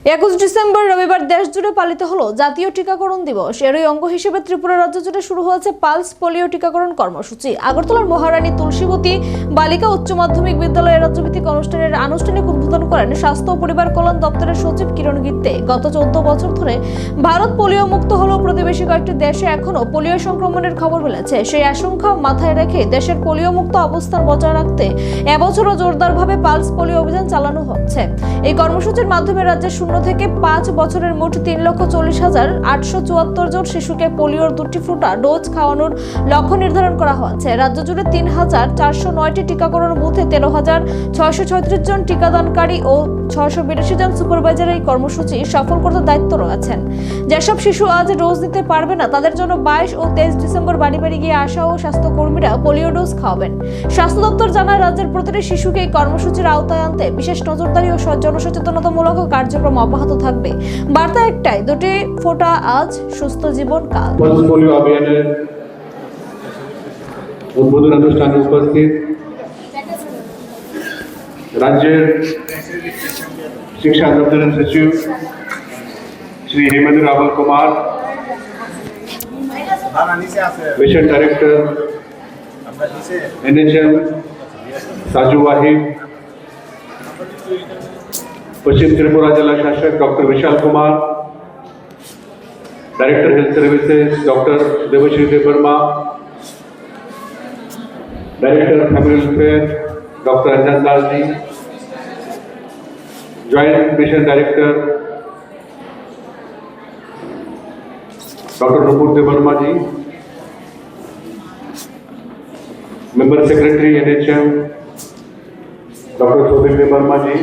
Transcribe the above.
21 December রবিবার দেশ জুড়ে পালিত হলো জাতীয় টিকাকরণ দিবস। এরই অঙ্গ হিসেবে ত্রিপুরা রাজ্য জুড়ে শুরু হয়েছে পালস পোলিও টিকাকরণ কর্মসূচি। আগরতলার মহারানী তুলসীবতী বালিকা উচ্চ মাধ্যমিক বিদ্যালয়ের রাজ্যভিত্তিক অনুষ্ঠানের আনুষ্ঠানিক উদ্বোধন করেন স্বাস্থ্য ও পরিবার কল্যাণ দপ্তরের সচিব কিরণ গিত্তে। গত 14 বছর ধরে ভারত পোলিও মুক্ত হলেও প্রতিবেশী কয়েকটি দেশে এখনো পোলিও সংক্রমণের খবর মিলেছে। সেই আশঙ্কা মাথায় রেখে দেশের পোলিও মুক্ত অবস্থান বজায় রাখতে এবছরও জোরদারভাবে পালস পোলিও অভিযান চালানো হচ্ছে। এই কর্মসূচির মাধ্যমে রাজ্যের 0 থেকে 5 বছরের মোট 3,40,874 জন শিশুকে পোলিওর 2টি ফোঁটা ডোজ খাওয়ানোর লক্ষ্য নির্ধারণ করা হয়েছে। রাজ্য জুড়ে 3,409টি টিকাকরণ বুথে 13,636 জন টিকাদানকারী ও 682 জন সুপারভাইজার এই কর্মসূচি সফল করতে দায়িত্ব রয়েছেন। যেসব শিশু আজ ডোজ দিতে পারবে না তাদের জন্য 22 ও 23 ডিসেম্বর বাড়ি বাড়ি গিয়ে আশা ও স্বাস্থ্যকর্মীরা পোলিও ডোজ খাওয়াবেন। স্বাস্থ্য দপ্তর জানায়, রাজ্যের প্রতিটি শিশুকে এই কর্মসূচির আওতায় আনতে বিশেষ নজরদারি ও জনসচেতনতামূলক কার্যক্রম অব্যাহত থাকবে। বার্তা একটাই, 2টি ফোঁটা আজ, সুস্থ জীবন কাল। পালস পোলিও অভিযানের উদ্বোধন অনুষ্ঠানে উপস্থিত রাজ্যের शिक्षा दफ्तर सचिव Shri Hemendra Rawal Kumar, mission director NHM Saju Wahid, पश्चिम त्रिपुरा जिला शासक doctor Vishal Kumar, director health services doctor Debashree Debbarma, director family welfare doctor Anjan Das ji, joint mission director doctor Nupur Debbarma ji, member secretary NHM doctor Shobhit Debbarma जी,